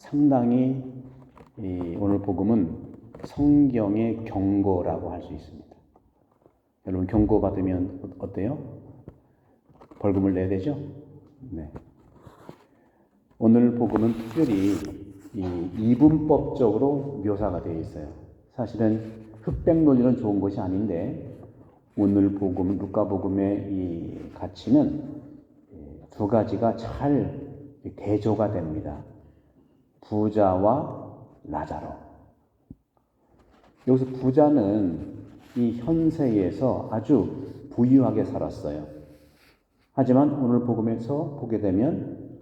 상당히 오늘 복음은 성경의 경고라고 할 수 있습니다. 여러분 경고 받으면 어때요? 벌금을 내야 되죠? 네. 오늘 복음은 특별히 이분법적으로 묘사가 되어 있어요. 사실은 흑백 논리는 좋은 것이 아닌데 오늘 복음, 루카복음의 이 가치는 두 가지가 잘 대조가 됩니다. 부자와 라자로. 여기서 부자는 이 현세에서 아주 부유하게 살았어요. 하지만 오늘 복음에서 보게 되면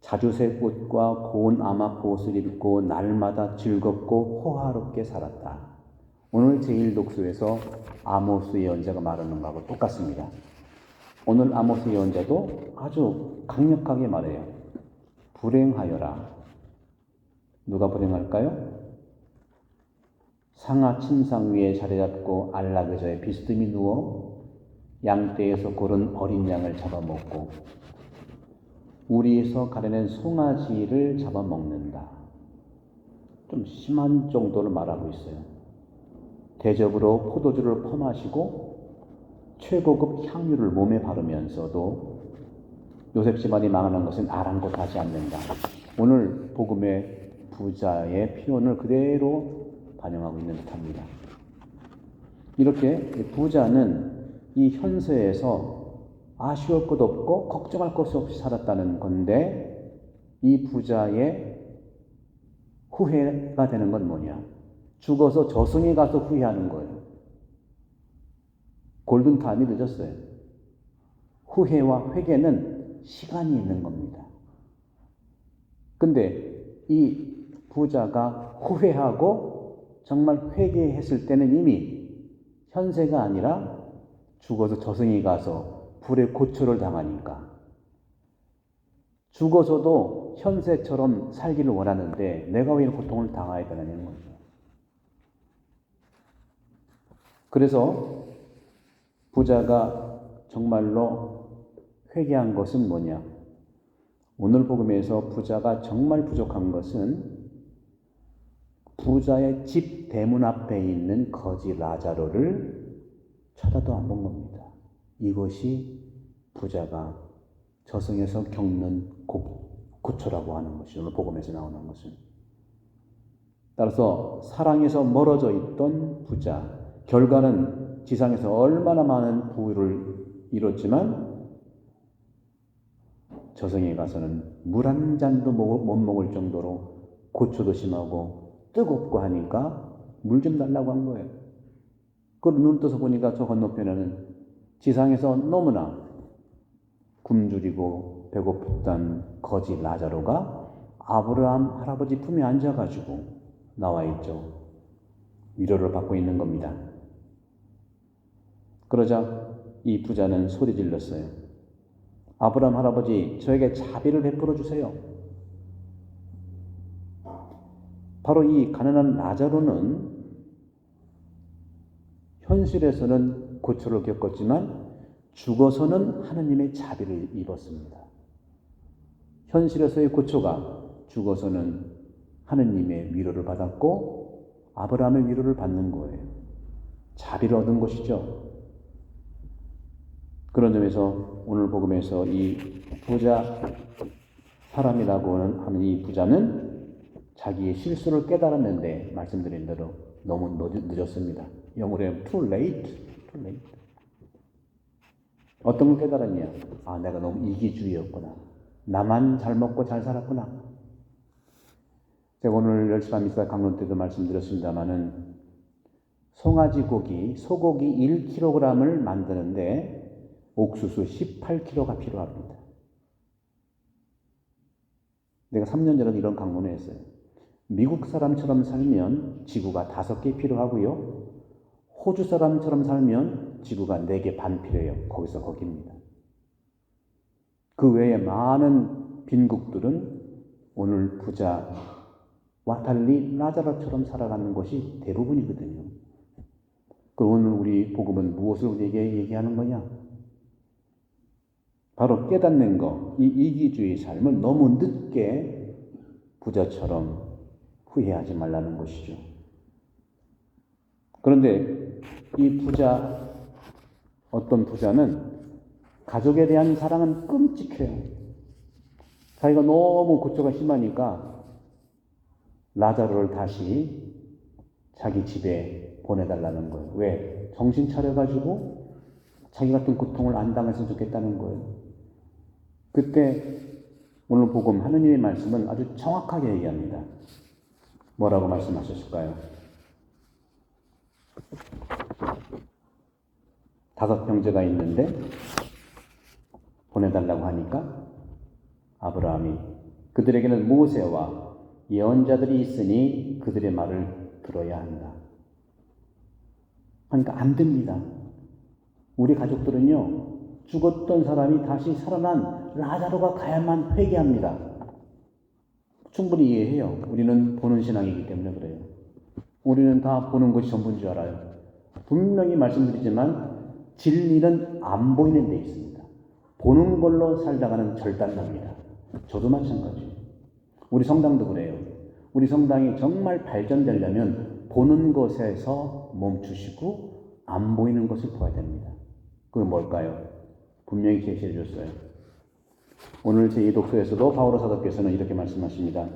자주색 옷과 고운 아마포 옷을 입고 날마다 즐겁고 호화롭게 살았다. 오늘 제1독서에서 아모스 예언자가 말하는 것하고 똑같습니다. 오늘 아모스 예언자도 아주 강력하게 말해요. 불행하여라. 누가 불행할까요? 상하 침상 위에 자리 잡고 안락의자에 비스듬히 누워 양떼에서 고른 어린 양을 잡아먹고 우리에서 가려낸 송아지를 잡아먹는다. 좀 심한 정도를 말하고 있어요. 대접으로 포도주를 퍼마시고 최고급 향유를 몸에 바르면서도 요셉 집안이 망하는 것은 아랑곳하지 않는다. 오늘 복음의 부자의 표현을 그대로 반영하고 있는 듯합니다. 이렇게 부자는 이 현세에서 아쉬울 것 없고 걱정할 것 없이 살았다는 건데 이 부자의 후회가 되는 건 뭐냐? 죽어서 저승에 가서 후회하는 거예요. 골든타임이 늦었어요. 후회와 회개는 시간이 있는 겁니다. 근데 이 부자가 후회하고 정말 회개했을 때는 이미 현세가 아니라 죽어서 저승에 가서 불의 고초를 당하니까 죽어서도 현세처럼 살기를 원하는데 내가 왜 고통을 당해야 되느냐는 거죠. 그래서 부자가 정말로 회개한 것은 뭐냐? 오늘 복음에서 부자가 정말 부족한 것은 부자의 집 대문 앞에 있는 거지 라자로를 쳐다도 안 본 겁니다. 이것이 부자가 저승에서 겪는 고초라고 하는 것이 오늘 복음에서 나오는 것은. 따라서 사랑에서 멀어져 있던 부자, 결과는 지상에서 얼마나 많은 부를 이뤘지만 저승에 가서는 물 한 잔도 못 먹을 정도로 고초도 심하고 뜨겁고 하니까 물 좀 달라고 한 거예요. 그걸 눈 떠서 보니까 저 건너편에는 지상에서 너무나 굶주리고 배고팠던 거지 라자로가 아브라함 할아버지 품에 앉아가지고 나와 있죠. 위로를 받고 있는 겁니다. 그러자 이 부자는 소리 질렀어요. 아브라함 할아버지, 저에게 자비를 베풀어 주세요. 바로 이 가난한 라자로는 현실에서는 고초를 겪었지만 죽어서는 하느님의 자비를 입었습니다. 현실에서의 고초가 죽어서는 하느님의 위로를 받았고 아브라함의 위로를 받는 거예요. 자비를 얻은 것이죠. 그런 점에서 오늘 복음에서 이 부자 사람이라고 하는 이 부자는 자기의 실수를 깨달았는데 말씀드린 대로 너무 늦었습니다. 영어로 too late. 어떤 걸 깨달았냐? 아, 내가 너무 이기주의였구나. 나만 잘 먹고 잘 살았구나. 제가 오늘 열시간 미사 강론 때도 말씀드렸습니다마는 송아지 고기, 소고기 1kg을 만드는데 옥수수 18kg가 필요합니다. 내가 3년 전에 이런 강론을 했어요. 미국 사람처럼 살면 지구가 5개 필요하고요. 호주 사람처럼 살면 지구가 4개 반 필요해요. 거기서 거기입니다. 그 외에 많은 빈국들은 오늘 부자와 달리 라자로처럼 살아가는 것이 대부분이거든요. 그럼 오늘 우리 복음은 무엇을 우리에게 얘기하는 거냐? 바로 깨닫는 것, 이 이기주의 삶을 너무 늦게 부자처럼 후회하지 말라는 것이죠. 그런데 이 부자, 어떤 부자는 가족에 대한 사랑은 끔찍해요. 자기가 너무 고초가 심하니까 라자로를 다시 자기 집에 보내달라는 거예요. 왜? 정신 차려가지고 자기 같은 고통을 안 당했으면 좋겠다는 거예요. 그때 오늘 복음 하느님의 말씀은 아주 정확하게 얘기합니다. 뭐라고 말씀하셨을까요? 5 형제가 있는데 보내달라고 하니까 아브라함이 그들에게는 모세와 예언자들이 있으니 그들의 말을 들어야 한다. 그러니까 안 됩니다. 우리 가족들은요, 죽었던 사람이 다시 살아난 라자로가 가야만 회개합니다. 충분히 이해해요. 우리는 보는 신앙이기 때문에 그래요. 우리는 다 보는 것이 전부인 줄 알아요. 분명히 말씀드리지만 진리는 안 보이는 데 있습니다. 보는 걸로 살다가는 절단납니다. 저도 마찬가지예요. 우리 성당도 그래요. 우리 성당이 정말 발전되려면 보는 것에서 멈추시고 안 보이는 것을 봐야 됩니다. 그게 뭘까요? 분명히 제시해 줬어요. 오늘 제2 독서에서도 바오로 사도께서는 이렇게 말씀하십니다.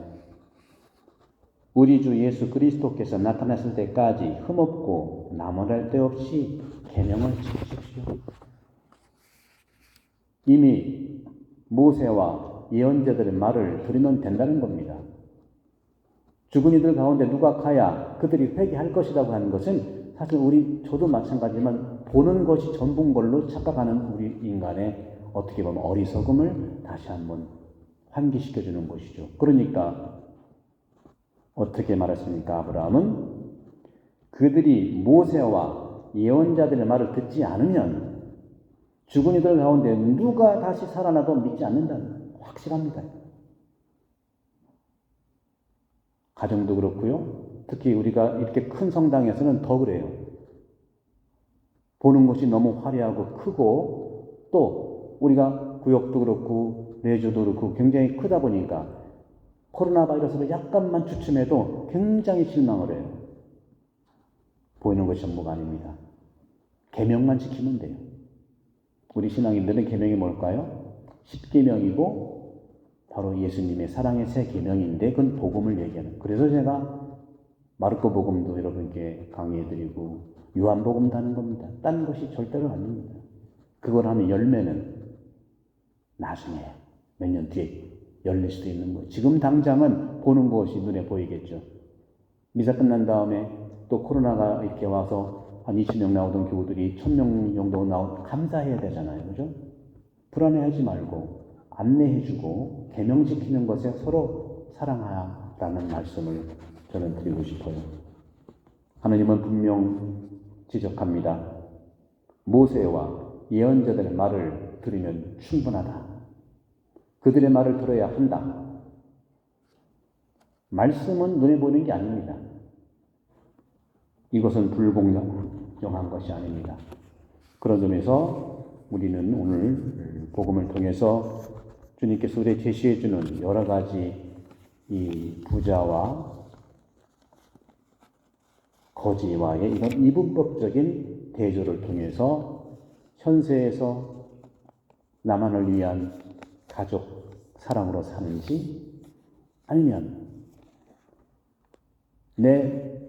우리 주 예수 그리스도께서 나타났을 때까지 흠없고 나무랄 데 없이 계명을 지키십시오. 이미 모세와 예언자들의 말을 들으면 된다는 겁니다. 죽은 이들 가운데 누가 가야 그들이 회개할 것이라고 하는 것은 사실 저도 마찬가지지만 보는 것이 전부인 걸로 착각하는 우리 인간의 어떻게 보면 어리석음을 다시 한번 환기시켜주는 것이죠. 그러니까 어떻게 말했습니까? 아브라함은 그들이 모세와 예언자들의 말을 듣지 않으면 죽은 이들 가운데 누가 다시 살아나도 믿지 않는다는 확실합니다. 가정도 그렇고요. 특히 우리가 이렇게 큰 성당에서는 더 그래요. 보는 것이 너무 화려하고 크고 또 우리가 구역도 그렇고 내주도 그렇고 굉장히 크다 보니까 코로나 바이러스로 약간만 주춤해도 굉장히 실망을 해요. 보이는 것이 전부가 아닙니다. 계명만 지키면 돼요. 우리 신앙인들은 계명이 뭘까요? 10계명이고 바로 예수님의 사랑의 새 계명인데 그건 복음을 얘기하는. 그래서 제가 마르코 복음도 여러분께 강의해드리고 요한 복음도 하는 겁니다. 딴 것이 절대로 아닙니다. 그걸 하면 열매는 나중에 몇 년 뒤에 열릴 수도 있는 거예요. 지금 당장은 보는 것이 눈에 보이겠죠. 미사 끝난 다음에 또 코로나가 이렇게 와서 한 20명 나오던 교우들이 1000명 정도 감사해야 되잖아요. 그죠? 불안해하지 말고 안내해주고 계명 지키는 것에 서로 사랑하라는 말씀을 저는 드리고 싶어요. 하나님은 분명 지적합니다. 모세와 예언자들의 말을 들으면 충분하다. 그들의 말을 들어야 한다. 말씀은 눈에 보이는 게 아닙니다. 이것은 불공정한 것이 아닙니다. 그런 점에서 우리는 오늘 복음을 통해서 주님께서 우리에게 제시해 주는 여러 가지 이 부자와 거지와의 이런 이분법적인 대조를 통해서 현세에서 나만을 위한 가족 사랑으로 사는지 아니면 내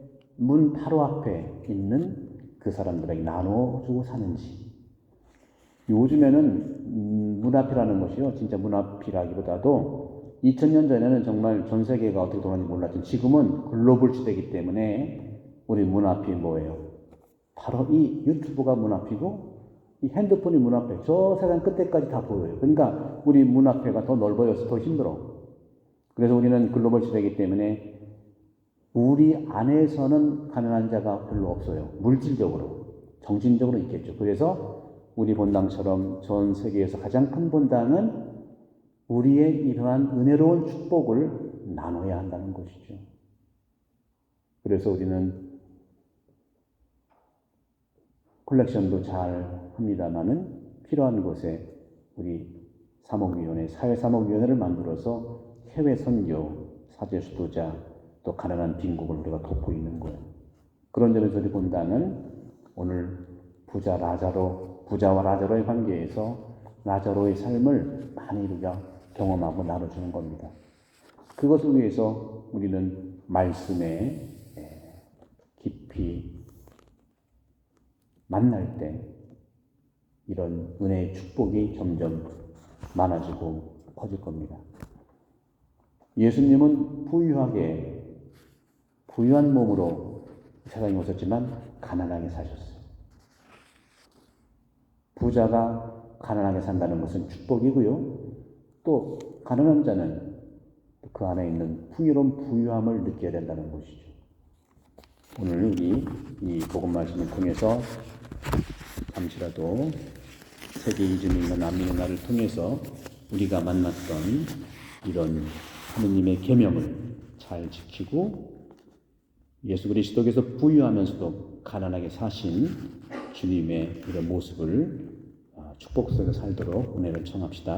문 바로 앞에 있는 그 사람들에게 나눠주고 사는지. 요즘에는 문 앞이라는 것이요, 진짜 문 앞이라기보다도 2000년 전에는 정말 전 세계가 어떻게 돌아가는지 몰랐지만 지금은 글로벌 시대이기 때문에 우리 문 앞이 뭐예요? 바로 이 유튜브가 문 앞이고 이 핸드폰이 문 앞에 저 세상 끝에까지 다 보여요. 그러니까 우리 문 앞에가 더 넓어져서 더 힘들어. 그래서 우리는 글로벌 시대이기 때문에 우리 안에서는 가난한 자가 별로 없어요. 물질적으로, 정신적으로 있겠죠. 그래서 우리 본당처럼 전 세계에서 가장 큰 본당은 우리의 이러한 은혜로운 축복을 나눠야 한다는 것이죠. 그래서 우리는 컬렉션도 잘 합니다마는 필요한 곳에 우리 사목위원회, 사회사목위원회를 만들어서 해외 선교, 사제 수도자 또 가난한 빈국을 우리가 돋보이는 거예요. 그런 점에서 우리 본다면 오늘 부자와 라자로의 관계에서 라자로의 삶을 많이 우리가 경험하고 나눠주는 겁니다. 그것을 위해서 우리는 말씀에 깊이 만날 때 이런 은혜의 축복이 점점 많아지고 커질 겁니다. 예수님은 부유한 몸으로 세상에 오셨지만 가난하게 사셨어요. 부자가 가난하게 산다는 것은 축복이고요. 또 가난한 자는 그 안에 있는 풍요로운 부유함을 느껴야 된다는 것이죠. 오늘 우리 이 복음 말씀을 통해서 잠시라도 세계 이주민과 난민의 날을 통해서 우리가 만났던 이런 하느님의 계명을 잘 지키고 예수 그리스도께서 부유하면서도 가난하게 사신 주님의 이런 모습을 축복 속에 살도록 은혜를 청합시다.